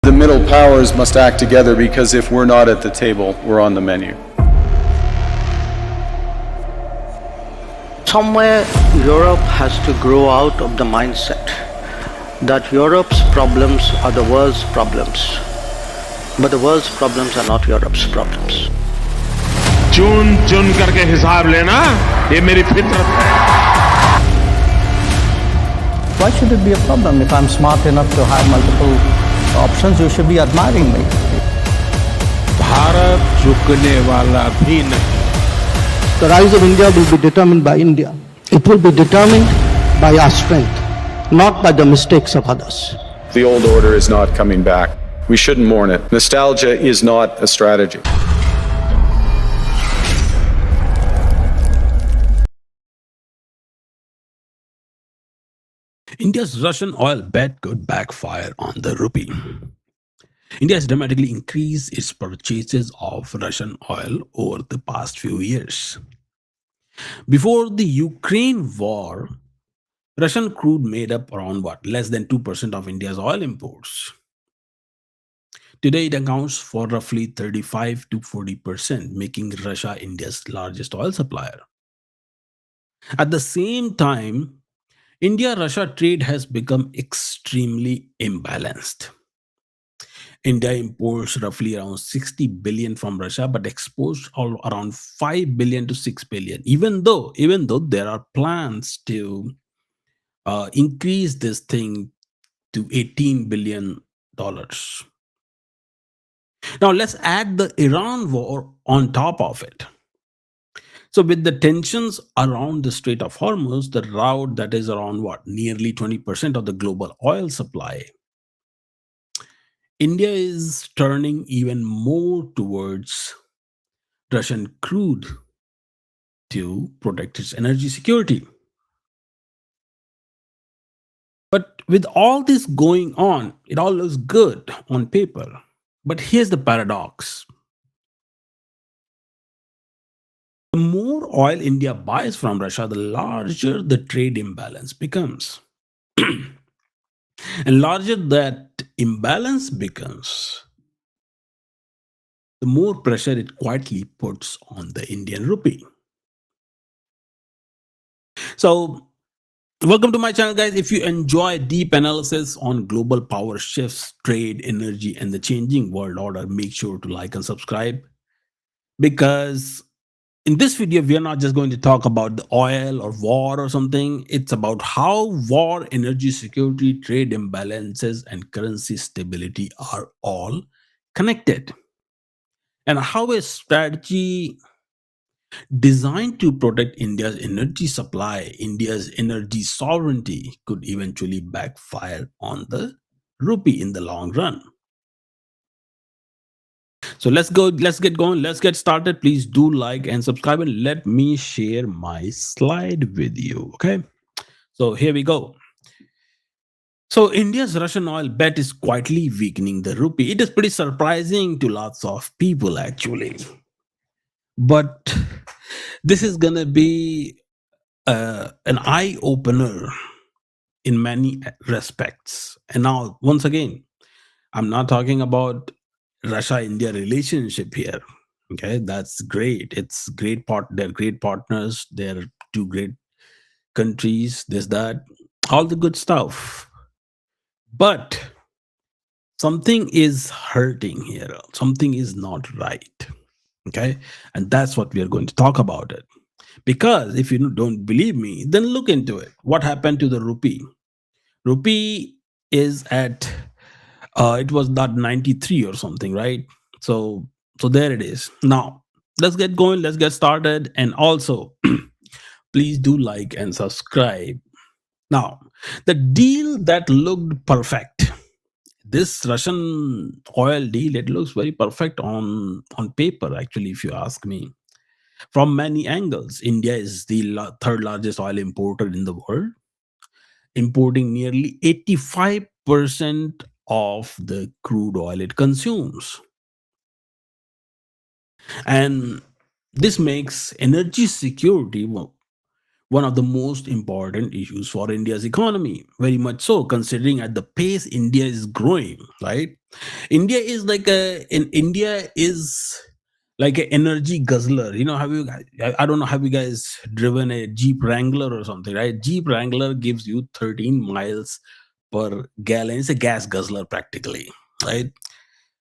The middle powers must act together because if we're not at the table, we're on the menu. Somewhere Europe has to grow out of the mindset that Europe's problems are the world's problems, but the world's problems are not Europe's problems. चुन चुन करके हिसाब लेना ये मेरी फितरत है. Why should it be a problem? If I'm smart enough to have multiple options, you should be admiring me. Bharat झुकने वाला भी नहीं. The rise of India will be determined by India. It will be determined by our strength, not by the mistakes of others. The old order is not coming back. We shouldn't mourn it. Nostalgia is not a strategy. India's Russian oil bet could backfire on the rupee. India has dramatically increased its purchases of Russian oil over the past few years. Before the Ukraine war, Russian crude made up around less than 2% of India's oil imports. Today, it accounts for roughly 35 to 40%, making Russia India's largest oil supplier. At the same time, India-Russia trade has become extremely imbalanced. India imports roughly around 60 billion from Russia, but exports all around 5 billion to 6 billion. Even though there are plans to increase this thing to $18 billion. Now let's add the Iran war on top of it. So with the tensions around the Strait of Hormuz, the route that is around nearly 20% of the global oil supply, India is turning even more towards Russian crude to protect its energy security. But with all this going on, it all looks good on paper. But here's the paradox. The more oil India buys from Russia, the larger the trade imbalance becomes. And larger that imbalance becomes, the more pressure it quietly puts on the Indian rupee. So, welcome to my channel, guys. If you enjoy deep analysis on global power shifts, trade, energy, and the changing world order, make sure to like and subscribe. Because in this video, we are not just going to talk about the oil or war or something. It's about how war, energy security, trade imbalances, and currency stability are all connected. And how a strategy designed to protect India's energy supply, India's energy sovereignty, could eventually backfire on the rupee in the long run. So let's get going, let's get started. Please do like and subscribe, and let me share my slide with you. Okay, so here we go. So India's Russian oil bet is quietly weakening the rupee. It is pretty surprising to lots of people, actually, but this is gonna be an eye opener in many respects. And now, once again, I'm not talking about Russia-India relationship here. Okay, that's great. It's great they're great partners. They're two great countries. There's that, all the good stuff. But something is hurting here. Something is not right. Okay, and that's what we are going to talk about it. Because if you don't believe me, then look into it. What happened to the rupee? Rupee is at it was not 93 or something, right? So there it is. Now let's get going, let's get started, and also please do like and subscribe. Now, the deal that looked perfect, this Russian oil deal, it looks very perfect on paper, actually, if you ask me. From many angles, India is the third largest oil importer in the world, importing nearly 85% of the crude oil it consumes. And this makes energy security one of the most important issues for India's economy. Very much so, considering at the pace India is growing, right? India is like an energy guzzler. Have you guys, I don't know, have you guys driven a Jeep Wrangler or something, right? Jeep Wrangler gives you 13 miles per gallon. It's a gas guzzler practically, right?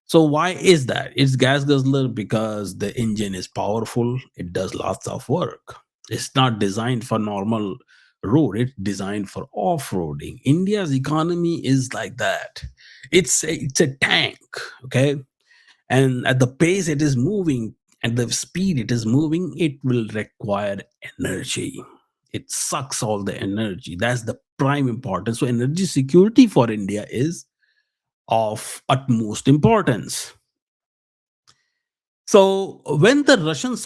So why is that? It's gas guzzler because the engine is powerful. It does lots of work. It's not designed for normal road. It's designed for off-roading. India's economy is like that. It's a tank, okay? And at the pace it is moving, at the speed it is moving, it will require energy. It sucks all the energy. That's the prime importance. So energy security for India is of utmost importance. So when Russian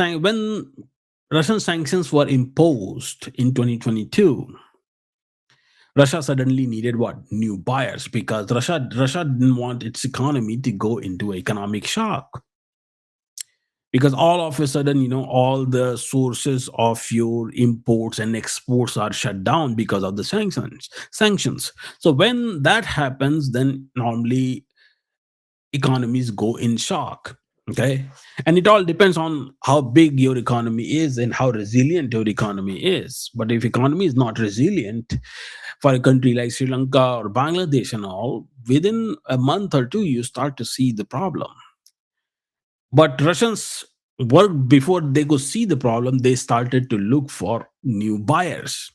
sanctions were imposed in 2022, Russia suddenly needed what? New buyers, because Russia didn't want its economy to go into economic shock. Because all of a sudden, all the sources of your imports and exports are shut down because of the sanctions. So when that happens, then normally economies go in shock. Okay. And it all depends on how big your economy is and how resilient your economy is. But if economy is not resilient, for a country like Sri Lanka or Bangladesh and all, within a month or two you start to see the problem. But Russians worked before they could see the problem. They started to look for new buyers.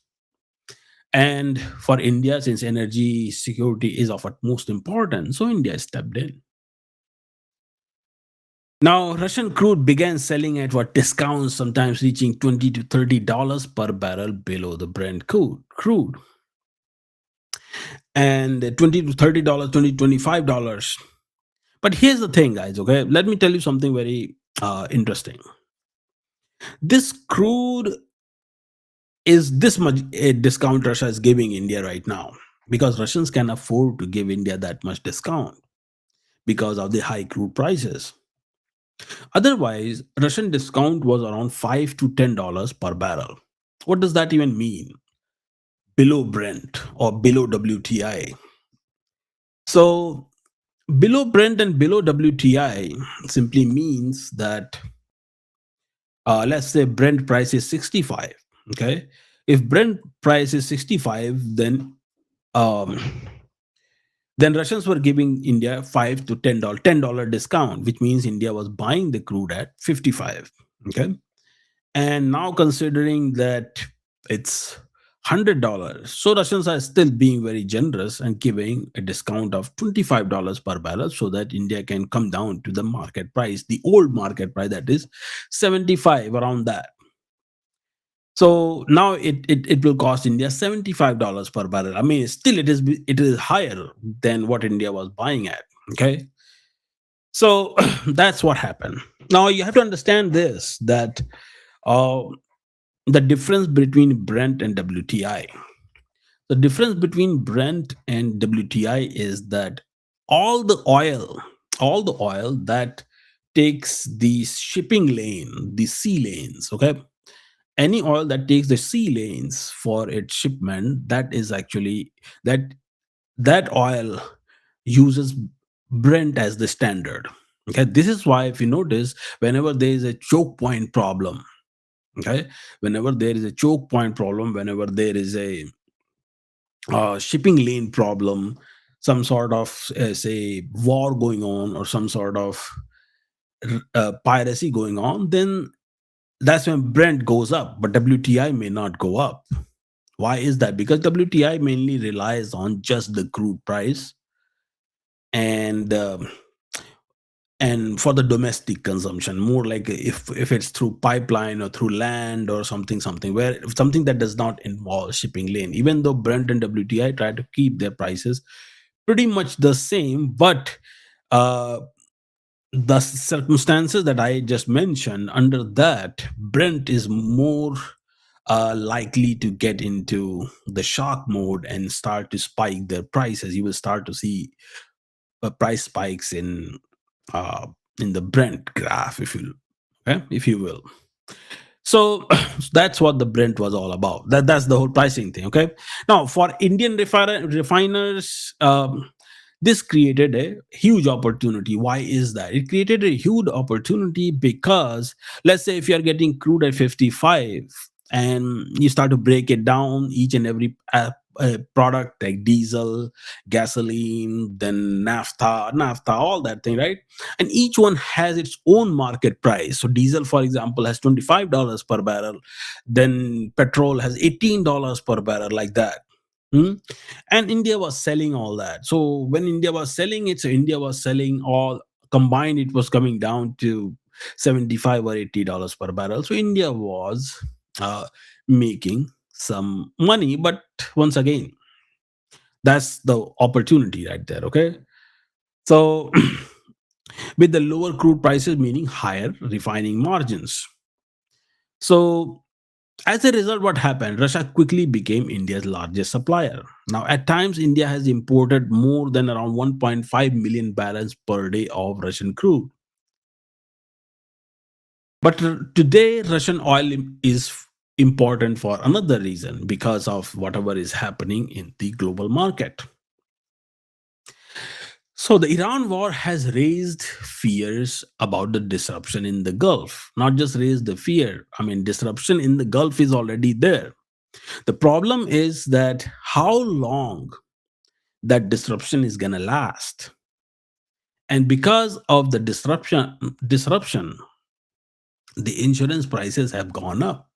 And for India, since energy security is of utmost importance, so India stepped in. Now, Russian crude began selling at what discounts, sometimes reaching $20 to $30 per barrel below the Brent crude, and $20 to $30, $20 to $25. But here's the thing, guys. Okay, let me tell you something very interesting. This crude is this much a discount Russia is giving India right now, because Russians can afford to give India that much discount because of the high crude prices. Otherwise, Russian discount was around $5 to $10 per barrel. What does that even mean? Below Brent or below WTI. So, below Brent and below WTI simply means that, let's say Brent price is 65. Okay. If Brent price is 65, um, then Russians were giving India $5 to $10 discount, which means India was buying the crude at 55. Okay. And now considering that it's $100, so Russians are still being very generous and giving a discount of $25 per barrel so that India can come down to the market price, the old market price, that is 75, around that. So now it will cost India $75 per barrel. I mean, still it is higher than what India was buying at. Okay. So that's what happened. Now you have to understand this, that uh, the difference between Brent and WTI. The difference between Brent and WTI is that all the oil, all the oil that takes the shipping lane, the sea lanes, okay, any oil that takes the sea lanes for its shipment, that is actually that that oil uses Brent as the standard. Okay, this is why if you notice, whenever there is a choke point problem, okay, whenever there is a choke point problem, whenever there is a shipping lane problem, some sort of say war going on, or some sort of piracy going on, then that's when Brent goes up, but WTI may not go up. Why is that? Because WTI mainly relies on just the crude price, and and for the domestic consumption, more like if it's through pipeline or through land or something where something that does not involve shipping lane. Even though Brent and WTI try to keep their prices pretty much the same, but uh, the circumstances that I just mentioned, under that, Brent is more likely to get into the shock mode and start to spike their prices. You will start to see price spikes uh, in the Brent graph, if you will. So that's what the Brent was all about. That's the whole pricing thing. Okay. Now for Indian refiners, this created a huge opportunity. Why is that? It created a huge opportunity because let's say if you are getting crude at 55 and you start to break it down each and every product like diesel, gasoline, then naphtha, all that thing, right? And each one has its own market price. So diesel, for example, has $25 per barrel, then petrol has $18 per barrel, like that. Hmm? And India was selling all that. So when India was selling it, so India was selling all combined, it was coming down to 75 or $80 per barrel. So India was uh, making some money, but once again, that's the opportunity right there. Okay. So with the lower crude prices meaning higher refining margins. So as a result, what happened? Russia quickly became India's largest supplier. Now, at times, India has imported more than around 1.5 million barrels per day of Russian crude. But today, Russian oil is important for another reason because of whatever is happening in the global market. So the Iran war has raised fears about the disruption in the Gulf. Not just raised the fear, I mean, disruption in the Gulf is already there. The problem is that how long that disruption is going to last. And because of the disruption, the insurance prices have gone up.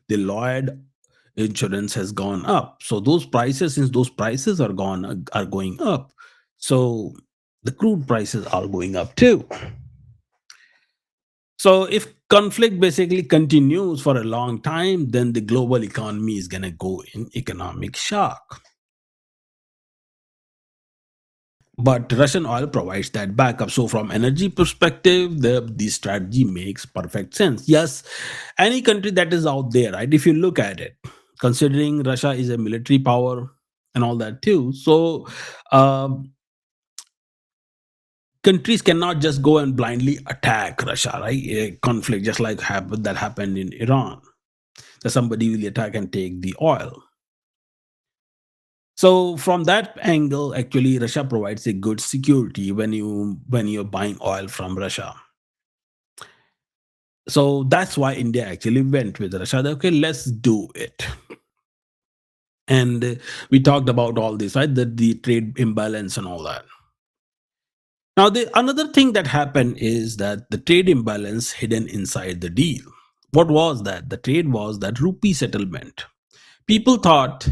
The Lloyd insurance has gone up. So those prices, since those prices are going up, so the crude prices are going up too. So if conflict basically continues for a long time, then the global economy is going to go in economic shock. But Russian oil provides that backup. So from energy perspective, the strategy makes perfect sense. Yes, any country that is out there, right? If you look at it, considering Russia is a military power and all that too, so um, countries cannot just go and blindly attack Russia, right? A conflict just like that happened in Iran, that somebody will attack and take the oil. So from that angle, actually, Russia provides a good security when you're buying oil from Russia. So that's why India actually went with Russia. Okay, let's do it. And we talked about all this, right? The trade imbalance and all that. Now, the another thing that happened is that the trade imbalance hidden inside the deal. What was that? The trade was that rupee settlement. People thought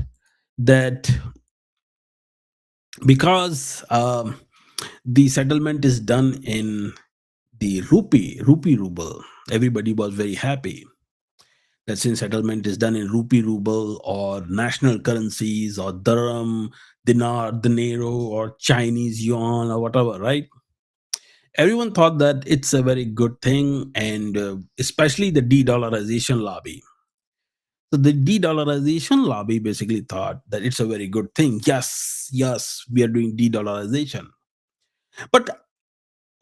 that because the settlement is done in the rupee ruble, everybody was very happy that since settlement is done in rupee ruble or national currencies or dirham, dinar, dinero, or Chinese yuan or whatever, right? Everyone thought that it's a very good thing, and especially the de-dollarization lobby. So the de-dollarization lobby basically thought that it's a very good thing. Yes, yes, we are doing de-dollarization. But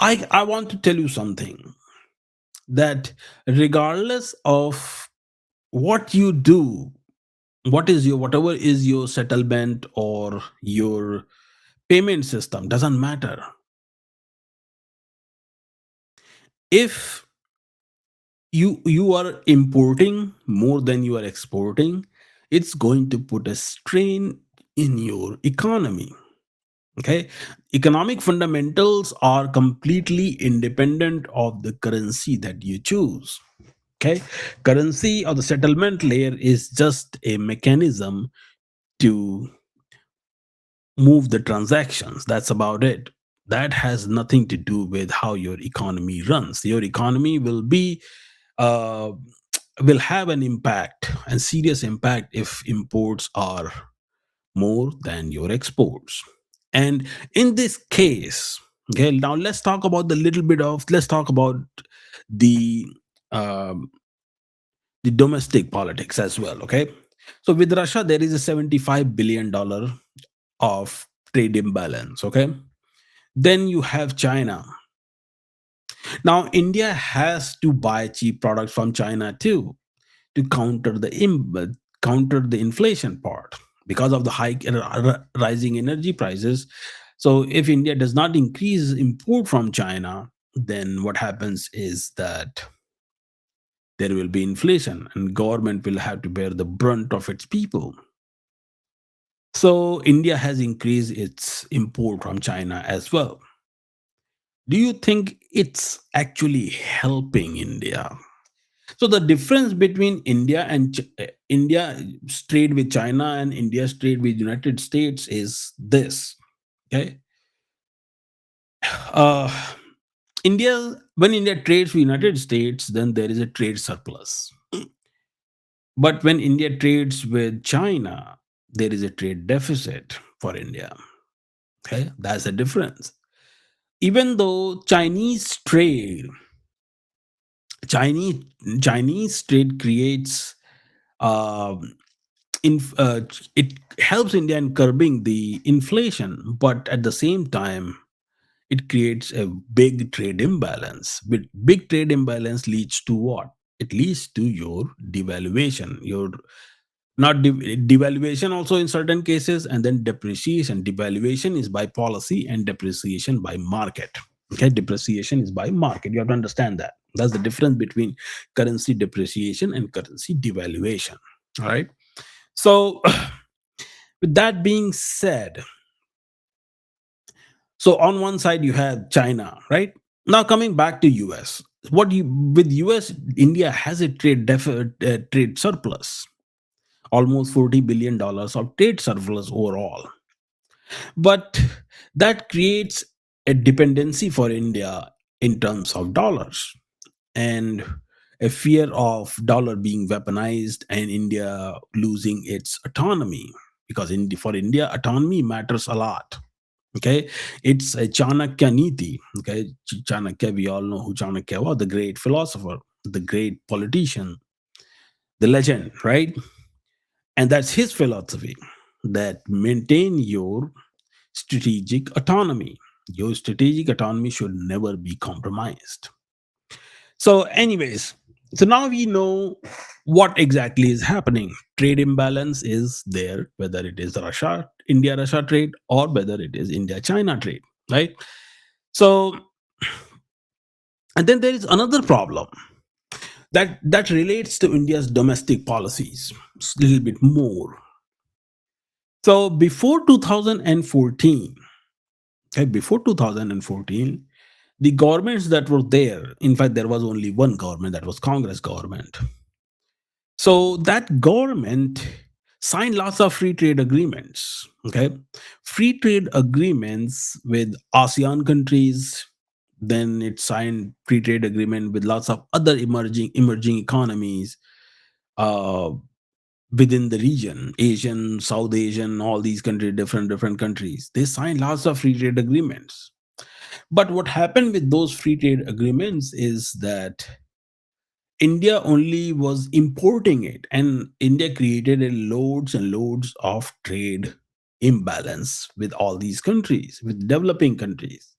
I want to tell you something, that regardless of what you do, whatever is your settlement or your payment system, doesn't matter. If you are importing more than you are exporting, it's going to put a strain in your economy. Okay, economic fundamentals are completely independent of the currency that you choose. Okay, currency or the settlement layer is just a mechanism to move the transactions. That's about it. That has nothing to do with how your economy runs. Your economy uh, will have an impact and serious impact if imports are more than your exports. And in this case, okay, now let's talk about the um, the domestic politics as well. Okay, so with Russia, there is a $75 billion of trade imbalance. Okay, then you have China. Now, India has to buy cheap products from China too to counter the inflation part because of the high rising energy prices. So, if India does not increase import from China, then what happens is that there will be inflation and government will have to bear the brunt of its people. So India has increased its import from China as well. Do you think it's actually helping India? So the difference between India's trade with China and India's trade with United States is this. Okay, uh, India when India trades with United States, then there is a trade surplus. But when India trades with China, there is a trade deficit for India. Okay, that's the difference. Even though Chinese Chinese trade creates um, it helps India in curbing the inflation, but at the same time, it creates a big trade imbalance. With big trade imbalance leads to what? It leads to your devaluation, your not devaluation also in certain cases, and then depreciation. Devaluation is by policy and depreciation by market. Okay, depreciation is by market. You have to understand that. That's the difference between currency depreciation and currency devaluation. All right. So, with that being said, so on one side you have China, right? Now coming back to US, what you with US, India has a trade surplus, almost $40 billion of trade surplus overall. But that creates a dependency for India in terms of dollars and a fear of dollar being weaponized and India losing its autonomy because for India autonomy matters a lot. Okay, it's a Chanakya Niti. Okay, Chanakya, we all know who Chanakya was, the great philosopher, the great politician, the legend, right? And that's his philosophy that maintain your strategic autonomy. Your strategic autonomy should never be compromised. So, anyways, so now we know what exactly is happening. Trade imbalance is there, whether it is Russia, India Russia trade, or whether it is India China trade, right? So, and then there is another problem that relates to India's domestic policies a little bit more. So, before 2014, okay, before 2014, the governments that were there, in fact, there was only one government, that was Congress government. So that government signed lots of free trade agreements. Okay, free trade agreements with ASEAN countries. Then it signed free trade agreement with lots of other emerging economies uh, within the region, Asian, South Asian, all these countries, different countries. They signed lots of free trade agreements. But what happened with those free trade agreements is that India only was importing it, and India created a loads and loads of trade imbalance with all these countries, with developing countries.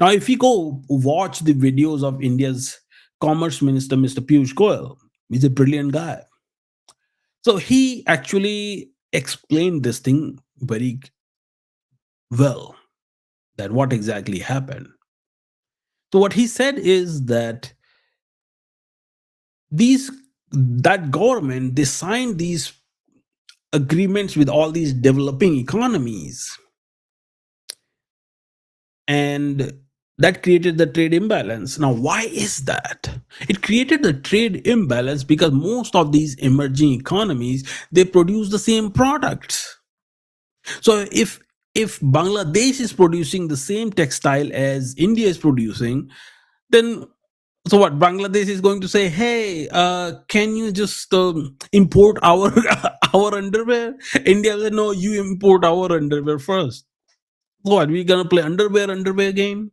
Now, if you go watch the videos of India's Commerce Minister, Mr. Piyush Goyal, he's a brilliant guy. So he actually explained this thing very well that what exactly happened. So what he said is that these that government they signed these agreements with all these developing economies and that created the trade imbalance. Now why is that? It created the trade imbalance because most of these emerging economies they produce the same products. So if Bangladesh is producing the same textile as India is producing, then so what Bangladesh is going to say, hey, can you just import our our underwear? India will say, no, you import our underwear first. What, we gonna play underwear game?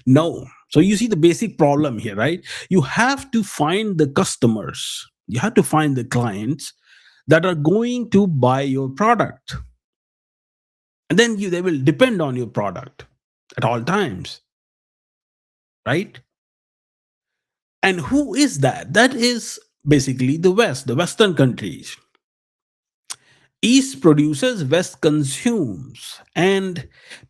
No. So you see the basic problem here, right? You have to find the customers, you have to find the clients that are going to buy your product, and then they will depend on your product at all times, right? And who is that? That is basically the West, the Western countries. East produces, West consumes. And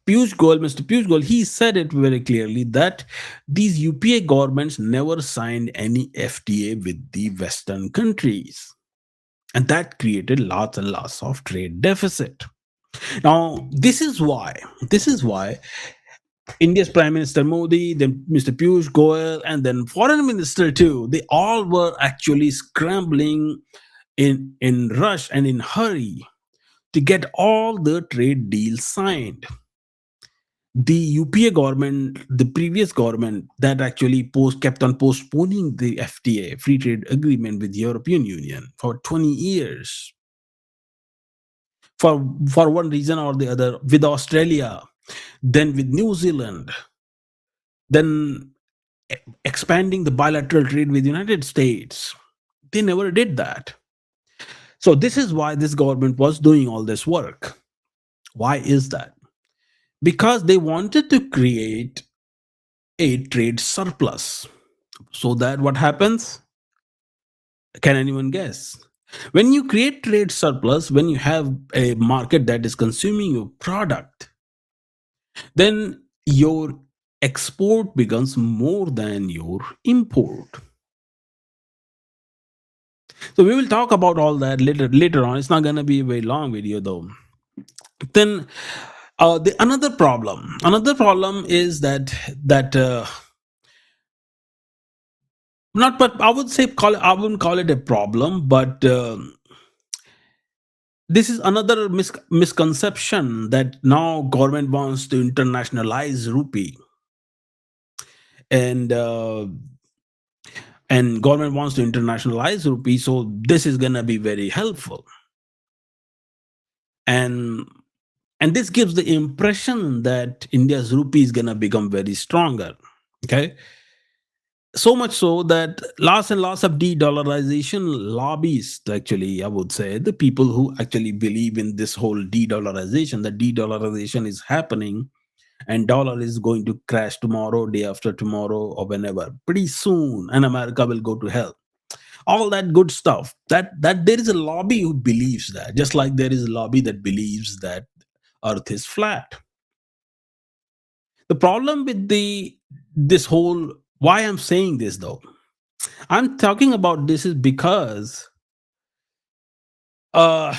Mr. Piyush Goyal, he said it very clearly that these UPA governments never signed any FTA with the Western countries. And that created lots and lots of trade deficit. Now, this is why India's Prime Minister Modi, then Mr. Piyush Goyal, and then Foreign Minister too, they all were actually scrambling in rush and in hurry to get all the trade deals signed. The UPA government, the previous government that actually kept on postponing the FTA, free trade agreement with the European Union for 20 years. For one reason or the other, with Australia, then with New Zealand, then expanding the bilateral trade with the United States. They never did that. So this is why this government was doing all this work. Why is that? Because they wanted to create a trade surplus. So that what happens? Can anyone guess? When you create trade surplus, when you have a market that is consuming your product, then your export becomes more than your import. So we will talk about all that later on. It's not going to be a very long video though. Then another problem is that not, but I would say I wouldn't call it a problem, but this is another misconception that now government wants to internationalize rupee, and government wants to internationalize rupee, so this is gonna be very helpful, and this gives the impression that India's rupee is gonna become very stronger. Okay. So much so that lots and lots of de-dollarization lobbyists, actually, I would say, the people who actually believe in this whole de-dollarization, that de-dollarization is happening and dollar is going to crash tomorrow, day after tomorrow, or whenever, pretty soon, and America will go to hell. All that good stuff. That there is a lobby who believes that, just like there is a lobby that believes that Earth is flat. The problem with this whole, why I'm saying this though, I'm talking about this is because that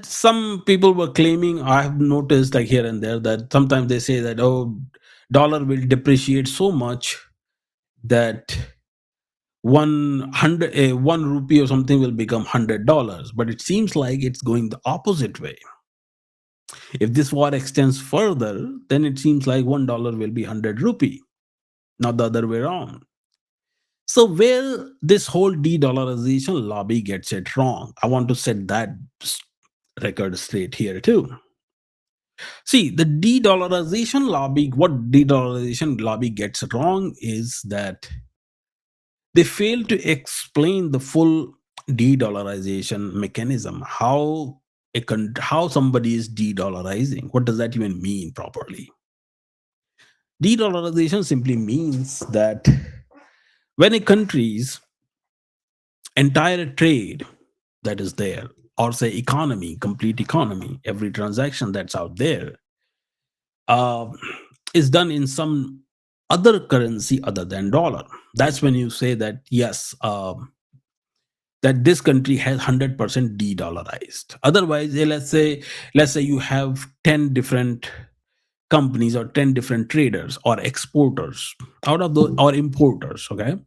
some people were claiming, I have noticed like here and there, that sometimes they say that, oh, dollar will depreciate so much that 100 1 rupee or something will become $100, but it seems like it's going the opposite way. If this war extends further, then it seems like $1 will be 100 rupee, not the other way around. So where this whole de-dollarization lobby gets it wrong, I want to set that record straight here too. See, the de-dollarization lobby, what de-dollarization lobby gets wrong is that they fail to explain the full de-dollarization mechanism. How somebody is de-dollarizing. What does that even mean properly? De-dollarization simply means that when a country's entire trade that is there, or say economy, complete economy, every transaction that's out there, is done in some other currency other than dollar, that's when you say that yes, that this country has 100% de-dollarized. Otherwise, let's say you have 10 different companies or 10 different traders or exporters out of those, or importers, okay,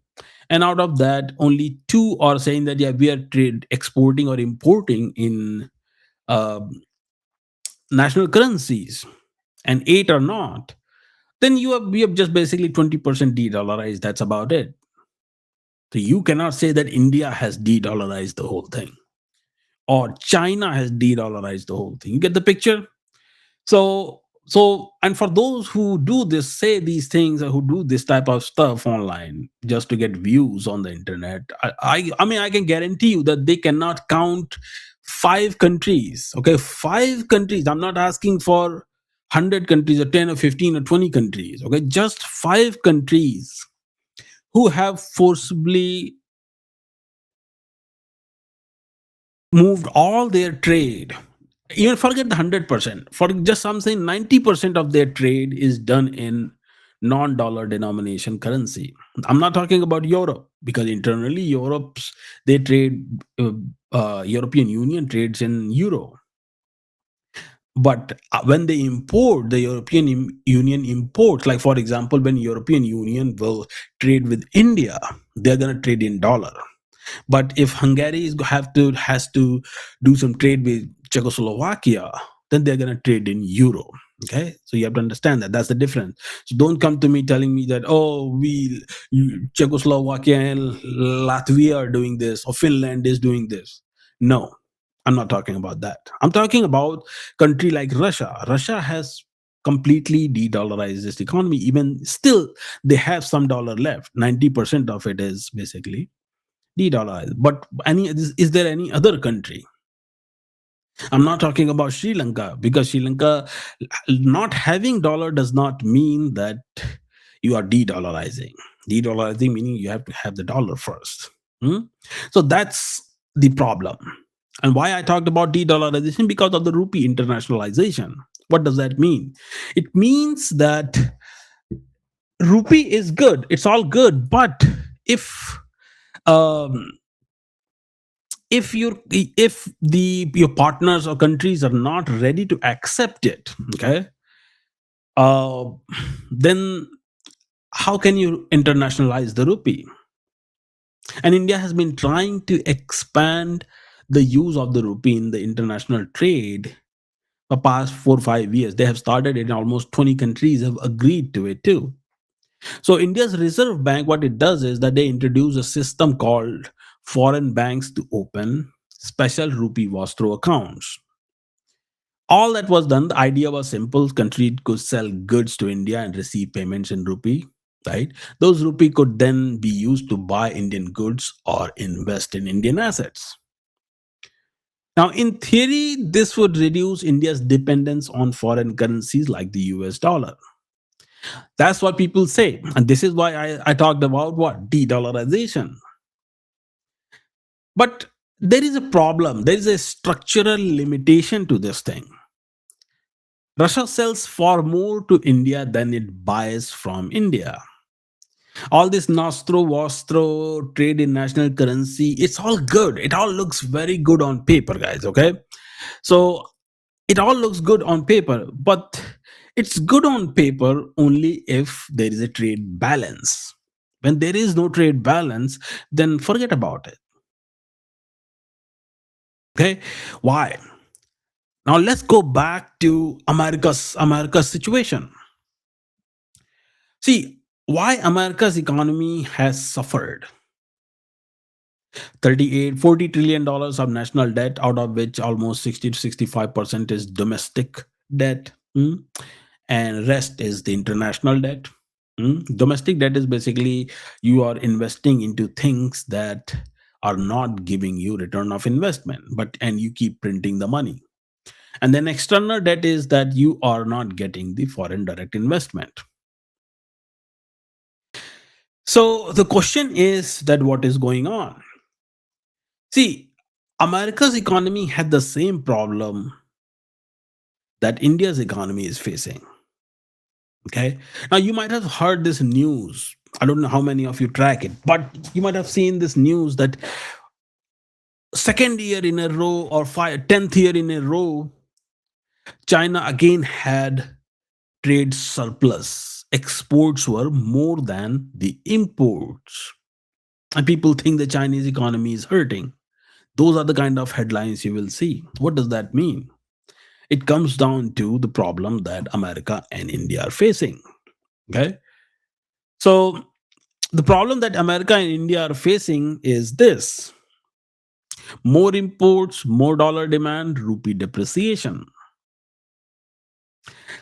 and out of that only 2 are saying that yeah, we are exporting or importing in national currencies, and 8 are not, then we have just basically 20% de-dollarized. That's about it. So you cannot say that India has de-dollarized the whole thing or China has de-dollarized the whole thing. You get the picture? So, and for those who do this, say these things, or who do this type of stuff online just to get views on the internet, I mean, I can guarantee you that they cannot count 5 countries. Okay, 5 countries. I'm not asking for 100 countries or 10 or 15 or 20 countries. Okay, just 5 countries who have forcibly moved all their trade. Even forget the 100%. For just something, 90% of their trade is done in non-dollar denomination currency. I'm not talking about Europe, because internally Europe's they trade European Union trades in euro. But when they import, the European Union imports, like for example, when European Union will trade with India, they're going to trade in dollar. But if Hungary has to do some trade with Czechoslovakia, then they're going to trade in euro. Okay, so you have to understand that that's the difference. So don't come to me telling me that, oh, Czechoslovakia and Latvia are doing this, or Finland is doing this. No, I'm not talking about that. I'm talking about country like Russia. Russia has completely de-dollarized its economy. Even still, they have some dollar left. 90% of it is basically de-dollarized. But is there any other country? I'm not talking about Sri Lanka, because Sri Lanka not having dollar does not mean that you are de-dollarizing. De-dollarizing meaning you have to have the dollar first. Hmm? So that's the problem. And why I talked about de-dollarization? Because of the rupee internationalization. What does that mean? It means that rupee is good. It's all good, but if um, your partners or countries are not ready to accept it, okay, uh, then how can you internationalize the rupee? And India has been trying to expand the use of the rupee in the international trade for past 4 or 5 years. They have started in almost 20 countries have agreed to it too. So India's Reserve Bank, what it does is that they introduce a system called foreign banks to open special rupee Vostro accounts. All that was done, the idea was simple. Country could sell goods to India and receive payments in rupee, right? Those rupee could then be used to buy Indian goods or invest in Indian assets. Now, in theory, this would reduce India's dependence on foreign currencies like the US dollar. That's what people say. And this is why I talked about what? De-dollarization. But there is a problem. There is a structural limitation to this thing. Russia sells far more to India than it buys from India. All this Nostro, Vostro, trade in national currency, it's all good. It all looks very good on paper, guys, okay? So it all looks good on paper, but it's good on paper only if there is a trade balance. When there is no trade balance, then forget about it. Okay? Why? Now let's go back to America's situation. See, why America's economy has suffered. 40 trillion dollars of national debt, out of which almost 60 to 65% is domestic debt. And rest is the international debt. Domestic debt is basically you are investing into things that are not giving you return of investment, and you keep printing the money. And then external debt is that you are not getting the foreign direct investment. So the question is that what is going on? See, America's economy had the same problem that India's economy is facing. Okay. Now, you might have heard this news. I don't know how many of you track it, but you might have seen this news that second year in a row or 10th year in a row, China again had trade surplus. Exports were more than the imports. And people think the Chinese economy is hurting. Those are the kind of headlines you will see. What does that mean? It comes down to the problem that America and India are facing. Okay. So the problem that America and India are facing is this: more imports, more dollar demand, rupee depreciation.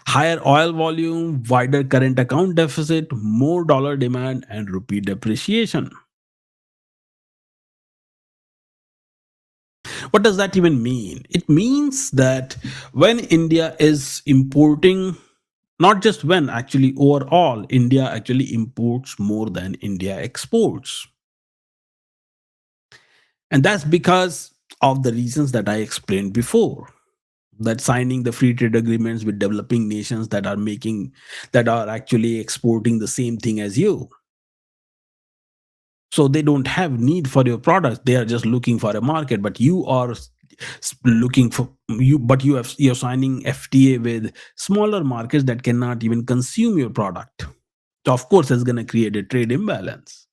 Higher oil volume, wider current account deficit, more dollar demand, and rupee depreciation. What does that even mean? It means that when India is importing Not just when, actually, overall, India actually imports more than India exports. And that's because of the reasons that I explained before. That signing the free trade agreements with developing nations that are actually exporting the same thing as you. So they don't have need for your products. They are just looking for a market, but you are looking for you're signing FTA with smaller markets that cannot even consume your product. So of course it's going to create a trade imbalance.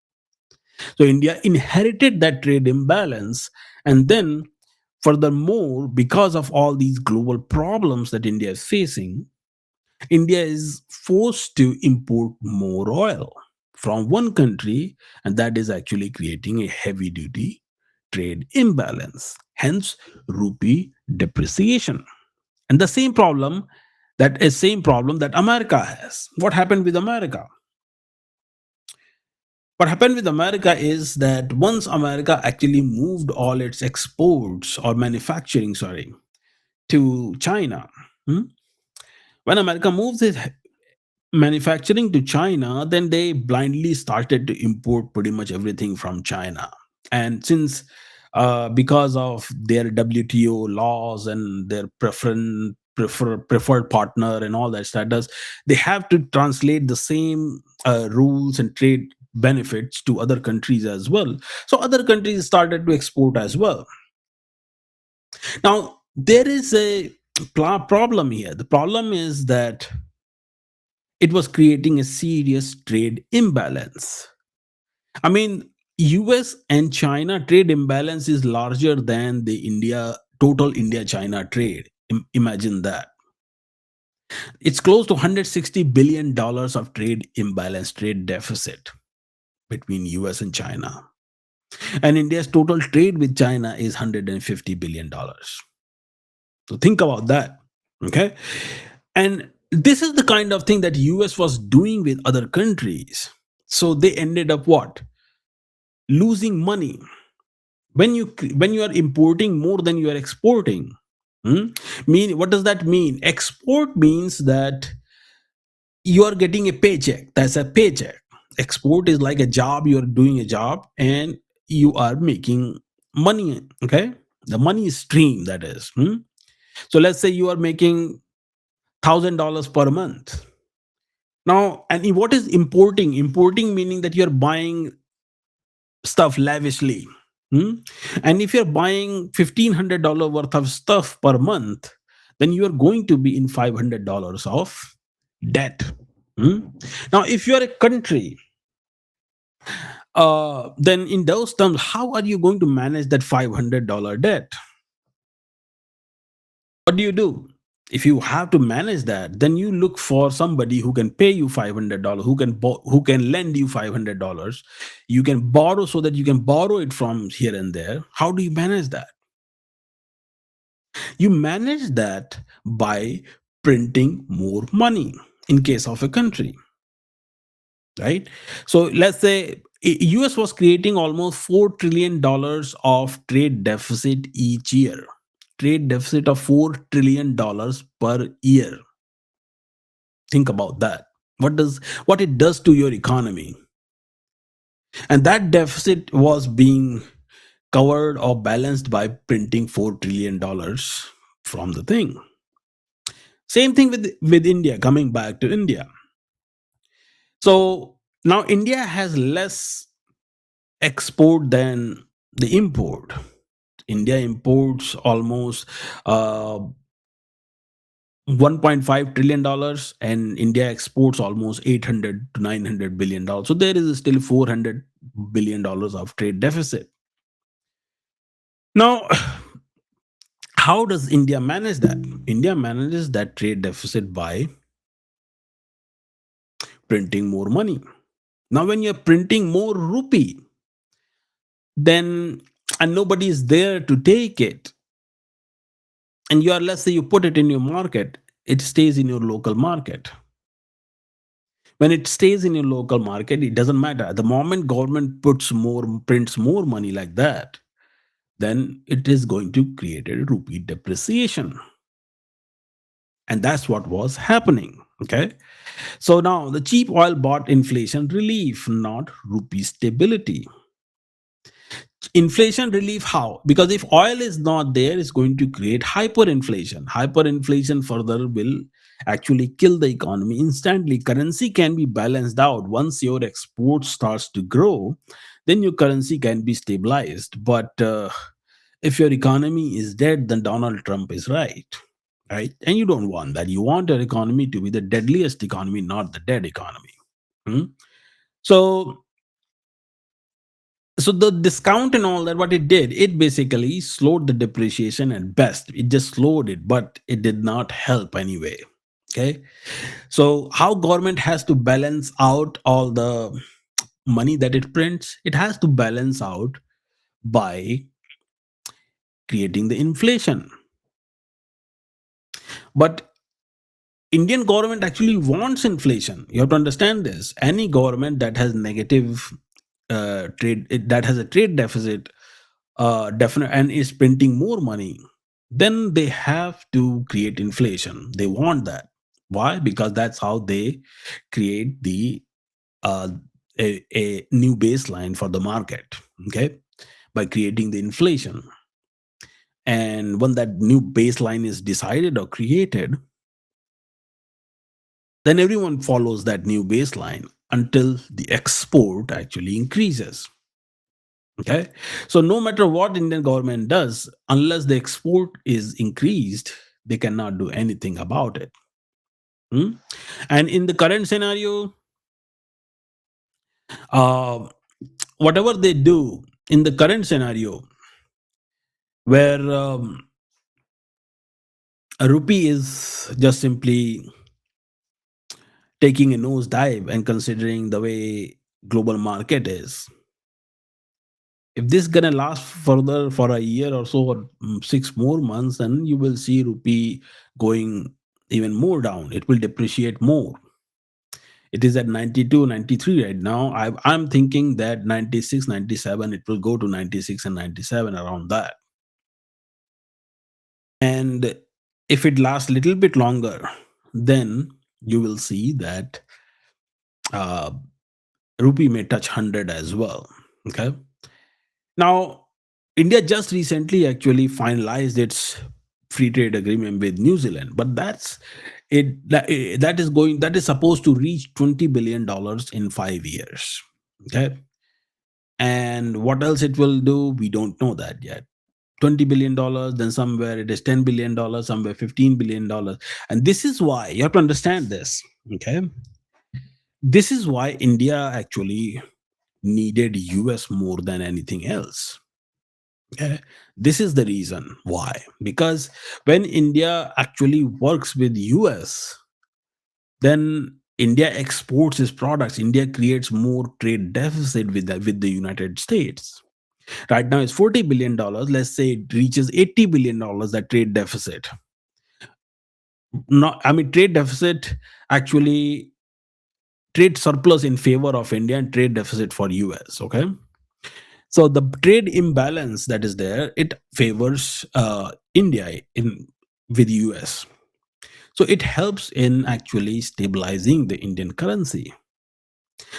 So India inherited that trade imbalance, and then furthermore, because of all these global problems that India is facing, India is forced to import more oil from one country, and that is actually creating a heavy duty trade imbalance, hence rupee depreciation. And the same problem that America has. What happened with America? What happened with America is that once America actually moved all its exports or manufacturing, sorry, to China, hmm, when America moves its manufacturing to China, then they blindly started to import pretty much everything from China. And since because of their WTO laws and their preferred partner and all that status, they have to translate the same rules and trade benefits to other countries as well. So other countries started to export as well. Now there is a problem here. The problem is that it was creating a serious trade imbalance. I mean, US and China trade imbalance is larger than the total India China trade. Imagine that. It's close to $160 billion of trade imbalance, trade deficit between US and China. And India's total trade with China is $150 billion. So think about that. Okay. And this is the kind of thing that US was doing with other countries. So they ended up what? Losing money. When you are importing more than you are exporting. What does that mean? Export means that you are getting a paycheck. That's a paycheck. Export is like a job. You are doing a job and you are making money. Okay. The money stream, that is. So let's say you are making $1,000 per month. Now, and what is importing? Importing meaning that you're buying stuff lavishly. And if you're buying $1,500 worth of stuff per month, then you are going to be in $500 of debt. Now, if you are a country, then in those terms, how are you going to manage that $500 debt? What do? If you have to manage that, then you look for somebody who can pay you $500, who can lend you $500. You can borrow so that you can borrow it from here and there. How do you manage that? You manage that by printing more money in case of a country, right? So let's say US was creating almost $4 trillion of trade deficit each year. Trade deficit of $4 trillion per year. Think about that. What it does to your economy. And that deficit was being covered or balanced by printing $4 trillion from the thing. Same thing with India, coming back to India. So now India has less export than the import. India imports almost $1.5 trillion and India exports almost 800 to 900 billion dollars. So there is still $400 billion of trade deficit. Now, how does India manage that? India manages that trade deficit by printing more money. Now, when you're printing more rupee, then and nobody is there to take it, and let's say you put it in your market, it stays in your local market. When it stays in your local market, it doesn't matter. The moment government prints more money like that, then it is going to create a rupee depreciation. And that's what was happening. Okay. So now the cheap oil bought inflation relief, not rupee stability. Inflation relief how? Because if oil is not there, it's going to create hyperinflation. Hyperinflation further will actually kill the economy instantly. Currency can be balanced out once your export starts to grow, then your currency can be stabilized. But if your economy is dead, then Donald Trump is right. Right? And you don't want that. You want your economy to be the deadliest economy, not the dead economy. Hmm? So the discount and all that, what it did, it basically slowed the depreciation at best. It just slowed it, but it did not help anyway. Okay. So how government has to balance out all the money that it prints? It has to balance out by creating the inflation. But Indian government actually wants inflation. You have to understand this. Any government that has negative that has a trade deficit, definite, and is printing more money, then they have to create inflation. They want that. Why? Because that's how they create the uh, a new baseline for the market. Okay, by creating the inflation, and when that new baseline is decided or created, then everyone follows that new baseline until the export actually increases. Okay. So no matter what Indian government does, unless the export is increased, they cannot do anything about it. Hmm? And in the current scenario, uh, whatever they do in the current scenario, where a rupee is just simply taking a nosedive, and considering the way global market is, if this gonna last further for a year or so, or 6 more months, then you will see rupee going even more down. It will depreciate more. It is at 92, 93 right now. I'm thinking that 96, 97, it will go to 96 and 97, around that. And if it lasts a little bit longer, then you will see that uh, rupee may touch 100 as well. Okay. Now, India just recently actually finalized its free trade agreement with New Zealand, but that is supposed to reach $20 billion in 5 years. Okay, and what else it will do, we don't know that yet. $20 billion, then somewhere it is $10 billion, somewhere $15 billion, and this is why you have to understand this. Okay, this is why India actually needed US more than anything else. Okay. This is the reason why. Because when India actually works with US, then India exports its products. India creates more trade deficit with the United States. Right now it's $40 billion. Let's say it reaches $80 billion, that trade deficit. Not, I mean, trade deficit actually, trade surplus in favor of India and trade deficit for US. Okay. So the trade imbalance that is there, it favors India in with US. So it helps in actually stabilizing the Indian currency.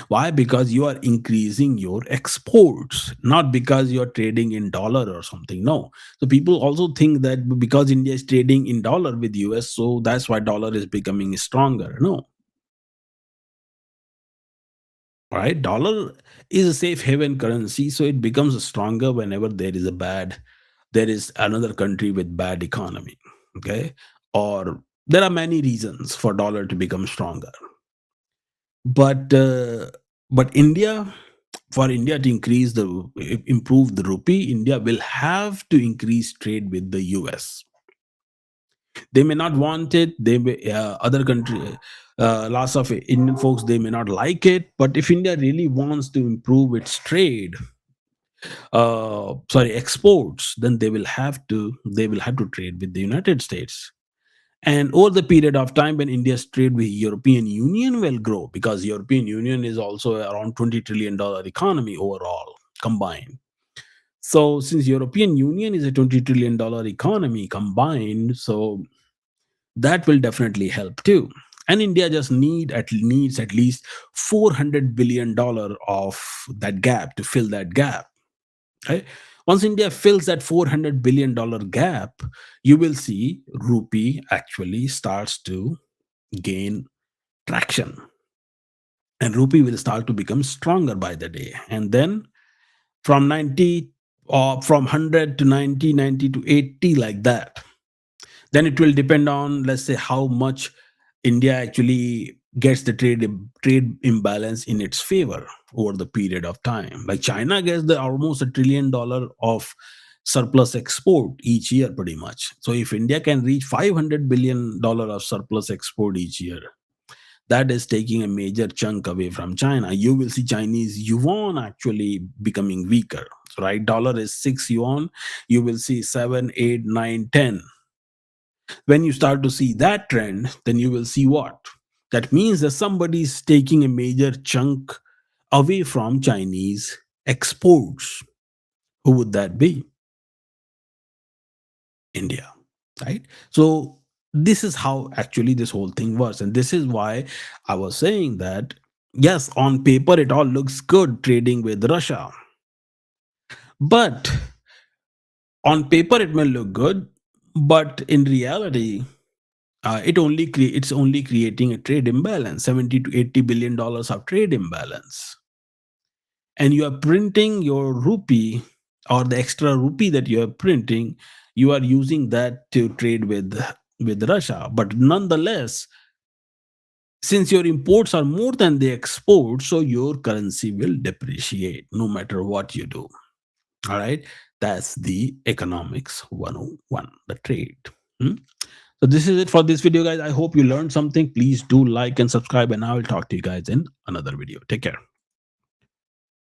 Why? Because you are increasing your exports, not because you're trading in dollar or something. No. So people also think that because India is trading in dollar with US, so that's why dollar is becoming stronger. No. Right? Dollar is a safe haven currency, so it becomes stronger whenever there is another country with bad economy. Okay, or there are many reasons for dollar to become stronger. But India, for India to improve the rupee, India will have to increase trade with the US. They may not want it. They may, other country, lots of Indian folks, they may not like it. But if India really wants to improve its trade, exports, then they will have to trade with the United States. And over the period of time, when India's trade with European Union will grow, because European Union is also around $20 trillion economy overall combined. So since European Union is a $20 trillion economy combined, so that will definitely help too. And India just needs at least $400 billion of that gap to fill that gap. Right? Once India fills that $400 billion gap, you will see rupee actually starts to gain traction, and rupee will start to become stronger by the day. And then from 90, or from 100 to 90, 90 to 80, like that. Then it will depend on, let's say, how much India actually gets the trade imbalance in its favor over the period of time. Like China gets the almost $1 trillion of surplus export each year, pretty much. So if India can reach $500 billion of surplus export each year, that is taking a major chunk away from China. You will see Chinese yuan actually becoming weaker. Right? Dollar is 6 yuan. You will see 7, 8, 9, 10. When you start to see that trend, then you will see what? That means that somebody is taking a major chunk away from Chinese exports. Who would that be? India, right? So this is how actually this whole thing works. And this is why I was saying that, yes, on paper, it all looks good trading with Russia. But on paper, it may look good, but in reality, it's only creating a trade imbalance, 70 to 80 billion dollars of trade imbalance. And you are printing your rupee, or the extra rupee that you are printing, you are using that to trade with Russia. But nonetheless, since your imports are more than the exports, so your currency will depreciate no matter what you do. All right. That's the economics 101, the trade. Hmm? So this is it for this video, guys. I hope you learned something. Please do like and subscribe, and I will talk to you guys in another video. Take care.